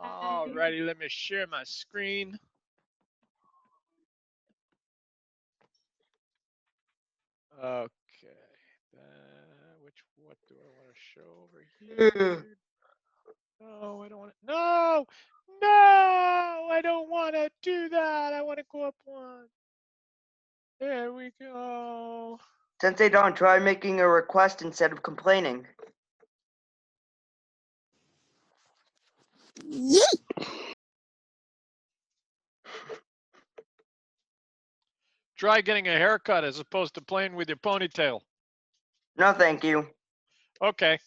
All righty, let me share my screen. Okay. What do I want to show over here? No, I don't want to. No, I don't want to do that. I want to go up one. There we go. Since they don't, try making a request instead of complaining. Try getting a haircut as opposed to playing with your ponytail. No, thank you. Okay.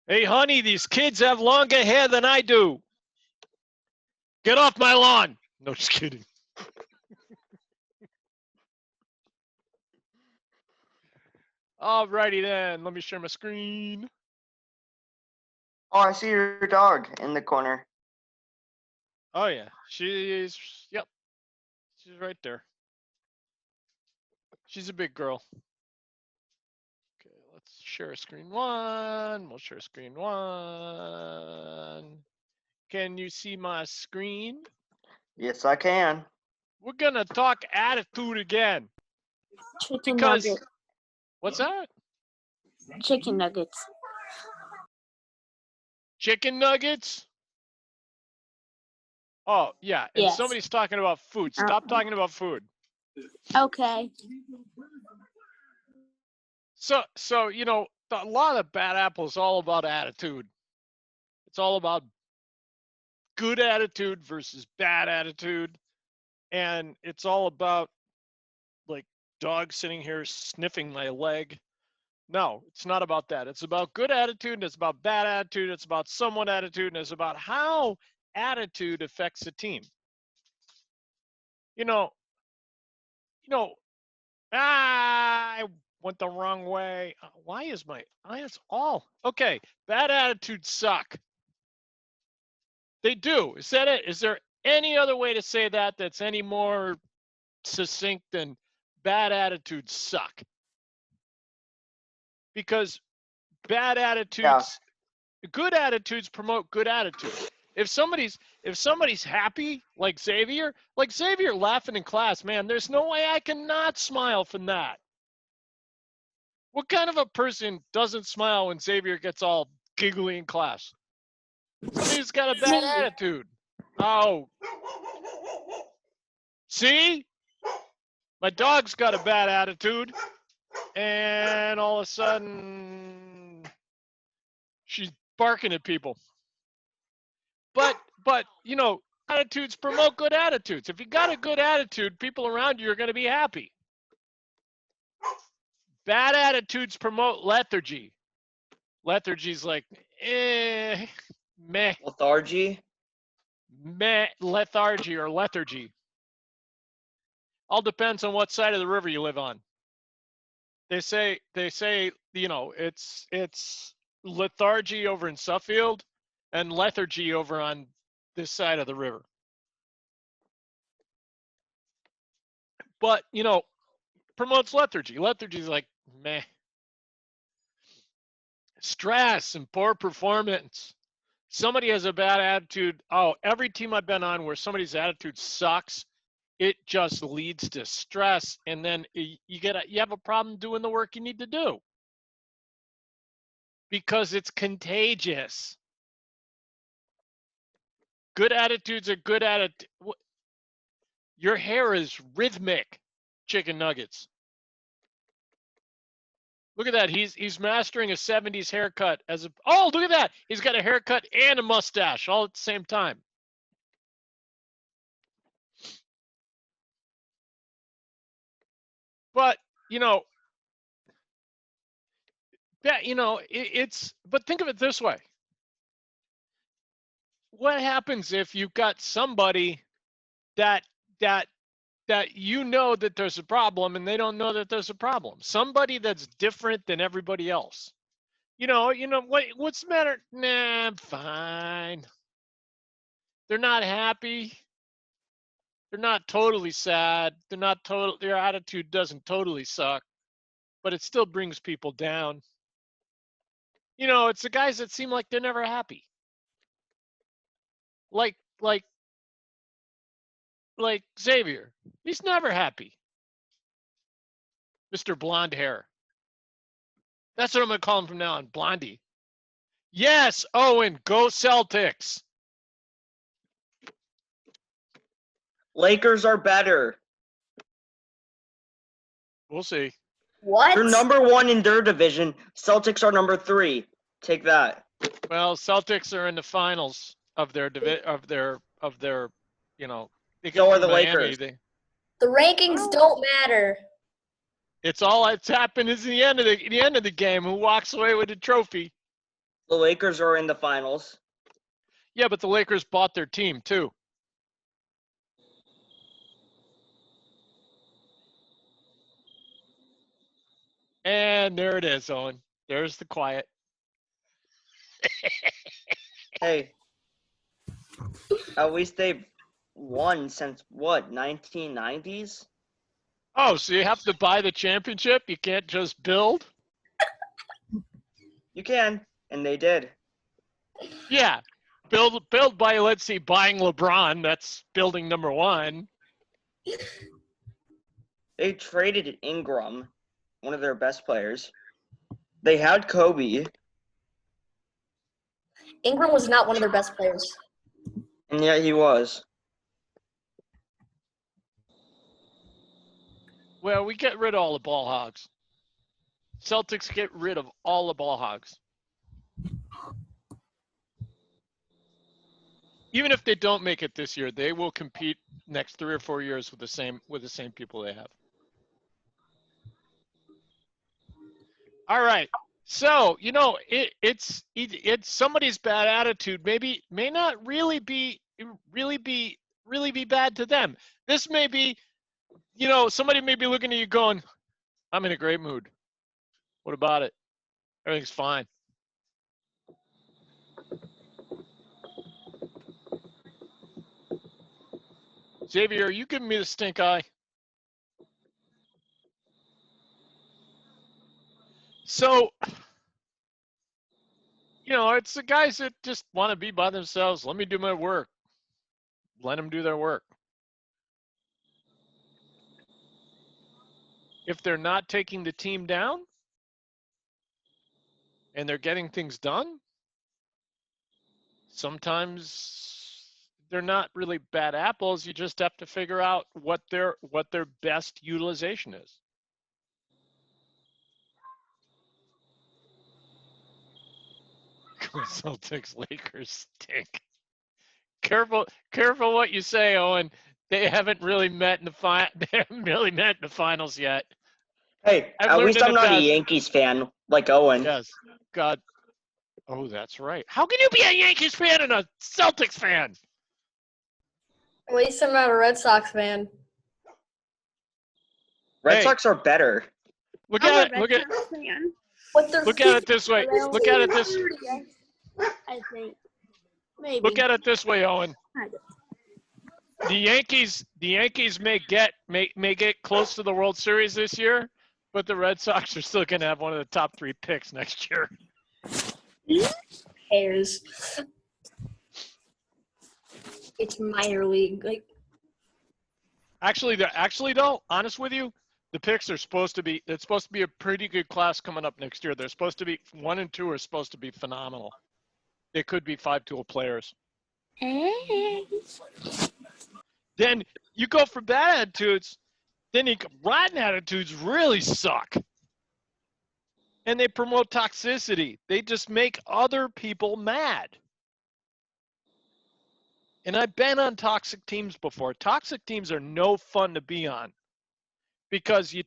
Hey, honey, these kids have longer hair than I do. Get off my lawn. No, just kidding. All righty then. Let me share my screen. Oh, I see your dog in the corner. Oh, yeah. Yep. She's right there. She's a big girl. Okay, let's share screen one. We'll share screen one. Can you see my screen? Yes, I can. We're going to talk attitude again. Chicken nuggets. What's that? Chicken nuggets. Chicken nuggets? Oh, yeah. And Yes. somebody's talking about food. Stop talking about food. Okay. So you know, a lot of bad apple is all about attitude. It's all about good attitude versus bad attitude. And it's all about like dog sitting here sniffing my leg. No, it's not about that. It's about good attitude, and it's about bad attitude, it's about somewhat attitude, and it's about how attitude affects a team. You know, I went the wrong way. Why is my eyes all okay? Bad attitudes suck. They do. Is that it? Is there any other way to say that that's any more succinct than bad attitudes suck? Because bad attitudes, good attitudes promote good attitudes. If somebody's happy, like Xavier laughing in class, man, there's no way I cannot smile from that. What kind of a person doesn't smile when Xavier gets all giggly in class? Somebody who's got a bad attitude. Oh. See? My dog's got a bad attitude, and all of a sudden she's barking at people. But you know, attitudes promote good attitudes. If you got a good attitude, people around you are going to be happy. Bad attitudes promote lethargy. Lethargy's like, meh. Lethargy? Meh, lethargy or lethargy. All depends on what side of the river you live on. They say, you know, it's lethargy over in Suffield and lethargy over on this side of the river. But, you know, promotes lethargy. Lethargy's like, meh. Stress and poor performance. Somebody has a bad attitude. Oh, every team I've been on where somebody's attitude sucks, it just leads to stress, and then you have a problem doing the work you need to do because it's contagious. Good attitudes are good attitude. Your hair is rhythmic, chicken nuggets. Look at that. He's mastering a 70s haircut oh, look at that. He's got a haircut and a mustache all at the same time. But, you know, but think of it this way. What happens if you've got somebody that you know that there's a problem and they don't know that there's a problem? Somebody that's different than everybody else. You know, what's the matter? Nah, I'm fine. They're not happy. They're not totally sad. Their attitude doesn't totally suck, but it still brings people down. You know, it's the guys that seem like they're never happy. Like Xavier. He's never happy. Mr. Blonde Hair. That's what I'm going to call him from now on, Blondie. Yes, Owen, go Celtics. Lakers are better. We'll see. What? They're number 1 in their division. Celtics are number 3. Take that. Well, Celtics are in the finals of their you know, they So get are through the Miami. Lakers. The rankings don't matter. It's all that's happened is the end of the game. Who walks away with the trophy? The Lakers are in the finals. Yeah, but the Lakers bought their team too. And there it is, Owen. There's the quiet. Hey, at least they've won since what, 1990s? Oh, so you have to buy the championship? You can't just build? You can, and they did. Yeah. Build by, let's see, buying LeBron. That's building number one. They traded Ingram, one of their best players. They had Kobe, Ingram was not one of their best players. and yet he was. Well, we get rid of all the ball hogs. Celtics get rid of all the ball hogs. Even if they don't make it this year, they will compete next 3 or 4 years with the same people they have. All right. So, you know, it's somebody's bad attitude may not really be bad to them. This may be, you know, somebody may be looking at you going, I'm in a great mood. What about it? Everything's fine. Xavier, are you giving me the stink eye? So, you know, it's the guys that just want to be by themselves. Let me do my work. Let them do their work. If they're not taking the team down and they're getting things done, sometimes they're not really bad apples. You just have to figure out what their best utilization is. Celtics Lakers stink. Careful what you say, Owen. They haven't really met in the They haven't really met in the finals yet. Hey, I've at learned least in I'm the not a past. Yankees fan like Owen. Yes. God. Oh, that's right. How can you be a Yankees fan and a Celtics fan? At least I'm not a Red Sox fan. Red Hey. Sox are better. Look I'm at a it. Look Red at Sox fan. But they're look at it this way. They're Look at it this. I think. Maybe. Look at it this way, Owen. Kind of. The Yankees may get close to the World Series this year, but the Red Sox are still going to have one of the top 3 picks next year. Cares. It's minor league. Like, Actually, though, honest with you, the picks are supposed to be. It's supposed to be a pretty good class coming up next year. They're supposed to be 1 and 2 are supposed to be phenomenal. They could be 5-tool players. Then you go for bad attitudes. Then rotten attitudes really suck. And they promote toxicity. They just make other people mad. And I've been on toxic teams before. Toxic teams are no fun to be on because you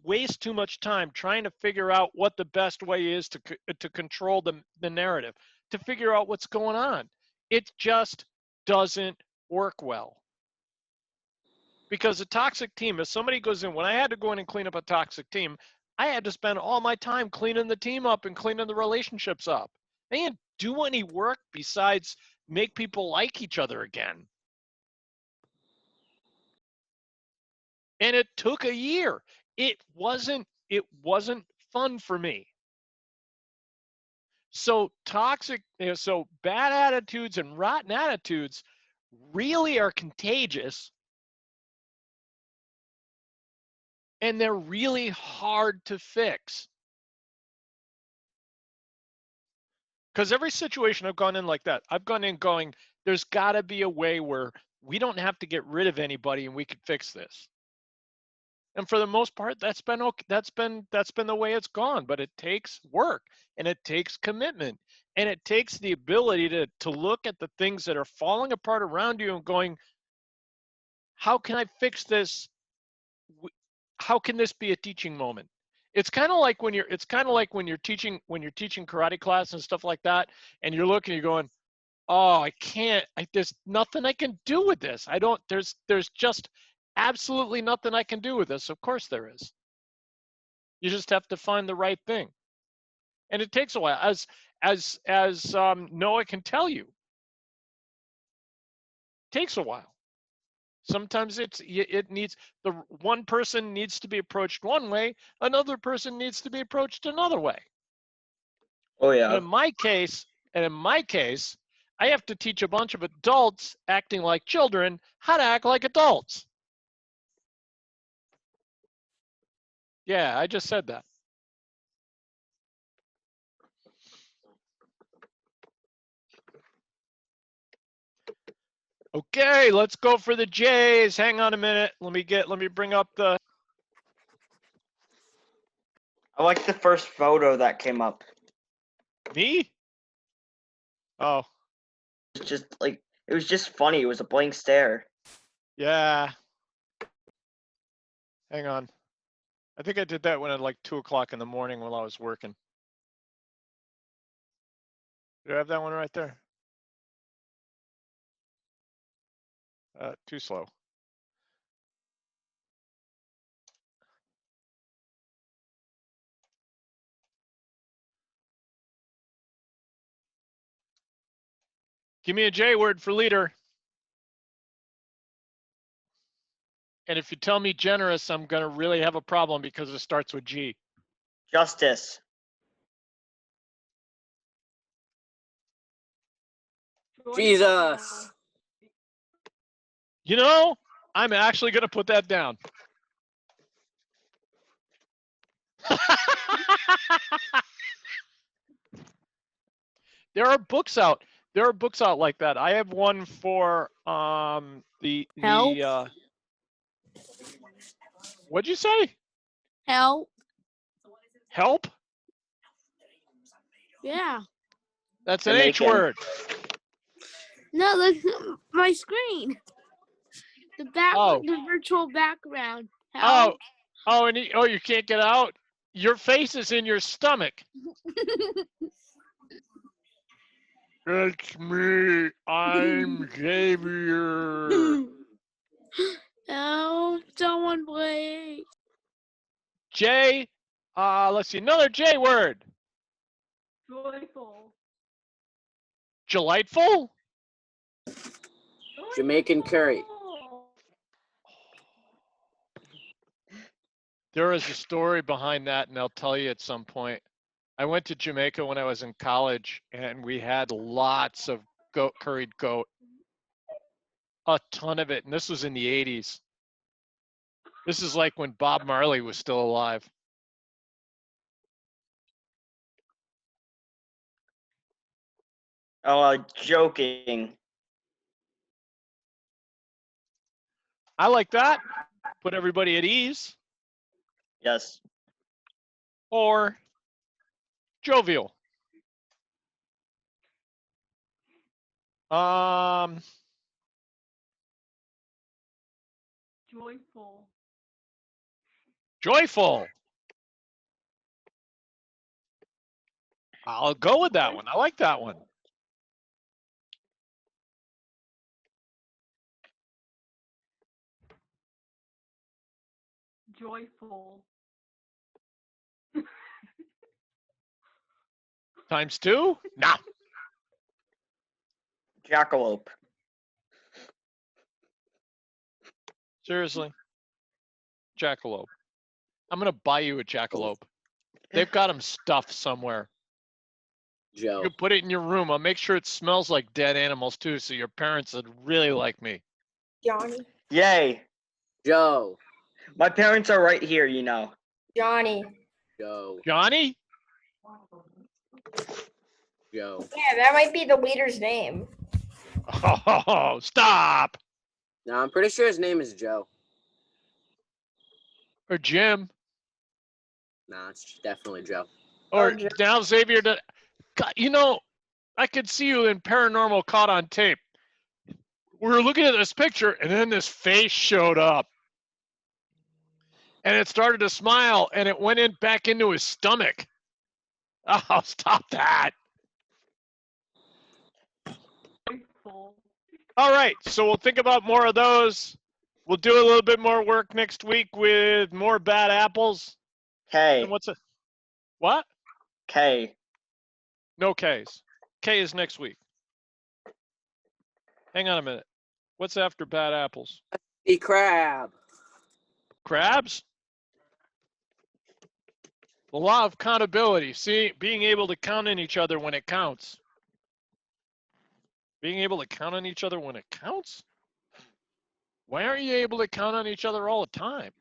waste too much time trying to figure out what the best way is to control the narrative, to figure out what's going on. It just doesn't work well. Because a toxic team, if somebody goes in, when I had to go in and clean up a toxic team, I had to spend all my time cleaning the team up and cleaning the relationships up. They didn't do any work besides make people like each other again. And it took a year. It wasn't fun for me. So toxic, so bad attitudes and rotten attitudes really are contagious, and they're really hard to fix. Because every situation I've gone in like that, I've gone in going, there's got to be a way where we don't have to get rid of anybody and we could fix this. And for the most part, that's been okay. That's been the way it's gone. But it takes work, and it takes commitment, and it takes the ability to look at the things that are falling apart around you and going, how can I fix this? How can this be a teaching moment? It's kind of like when you're teaching karate class and stuff like that, and you're looking, you're going, oh, I can't, there's nothing I can do with this. There's just absolutely nothing I can do with this. Of course there is. You just have to find the right thing. And it takes a while. As Noah can tell you, it takes a while. Sometimes it needs, the one person needs to be approached one way, another person needs to be approached another way. Oh And yeah. in my case, I have to teach a bunch of adults acting like children how to act like adults. Yeah, I just said that. Okay, let's go for the J's. Hang on a minute. Let me bring up the. I like the first photo that came up. Me? Oh, It's just like it was just funny. It was a blank stare. yeah. Hang on. I think I did that when at like 2 o'clock in the morning while I was working. Do I have that one right there? Too slow. Give me a J word for leader. And if you tell me generous, I'm going to really have a problem because it starts with G. Justice. Jesus. You know, I'm actually going to put that down. There are books out. There are books out like that. I have one for Help. What'd you say? Help. Help? Yeah. That's an H Jamaican. word. No, look my screen. The Oh. the virtual background. Help. Oh, you can't get out? Your face is in your stomach. It's me. I'm Xavier. Help! Someone please. J. Let's see, another J word. Joyful. Delightful? Jamaican curry. There is a story behind that, and I'll tell you at some point. I went to Jamaica when I was in college, and we had lots of curried goat. A ton of it, and this was in the 80s. This is like when Bob Marley was still alive. Oh, joking. I like that. Put everybody at ease. Yes. Or jovial. Joyful. Joyful. I'll go with that one. I like that one. Joyful. Times 2? Nah. Jackalope. Seriously. Jackalope. I'm going to buy you a jackalope. They've got them stuffed somewhere. Joe. You put it in your room. I'll make sure it smells like dead animals too, so your parents would really like me. Johnny. Yay. Joe. My parents are right here, you know. Johnny. Joe. Johnny? Joe. Yeah, that might be the leader's name. Oh, stop. No, I'm pretty sure his name is Joe. Or Jim. Nah, it's definitely Joe. Or Jim. now Xavier. God, you know, I could see you in Paranormal Caught on Tape. We were looking at this picture, and then this face showed up. And it started to smile, and it went back into his stomach. Oh, stop that. Wasteful. All right, so we'll think about more of those. We'll do a little bit more work next week with more bad apples. K. And what's a what? K. No K's. K is next week. Hang on a minute. What's after bad apples? The crab. Crabs? The law of accountability. See, being able to count on each other when it counts. Being able to count on each other when it counts? Why aren't you able to count on each other all the time?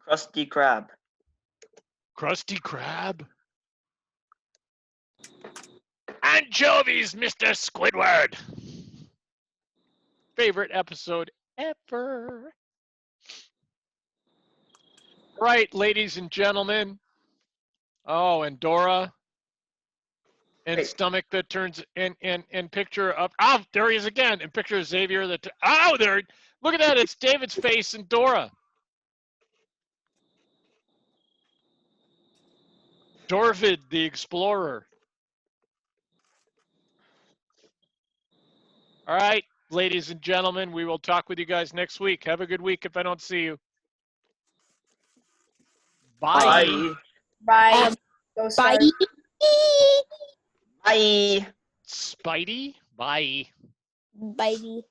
Krusty Krab. Krusty Krab? Anchovies, Mr. Squidward. Favorite episode ever. Right, ladies and gentlemen. Oh, and Dora. And Wait. stomach that turns and picture of there he is again. And picture of Xavier that there. Look at that. It's David's face and Dora. Dorvid the Explorer. All right, ladies and gentlemen, we will talk with you guys next week. Have a good week if I don't see you. Bye. Bye. Bye. Go Bye. Stars. Bye. Spidey. Bye. Bye.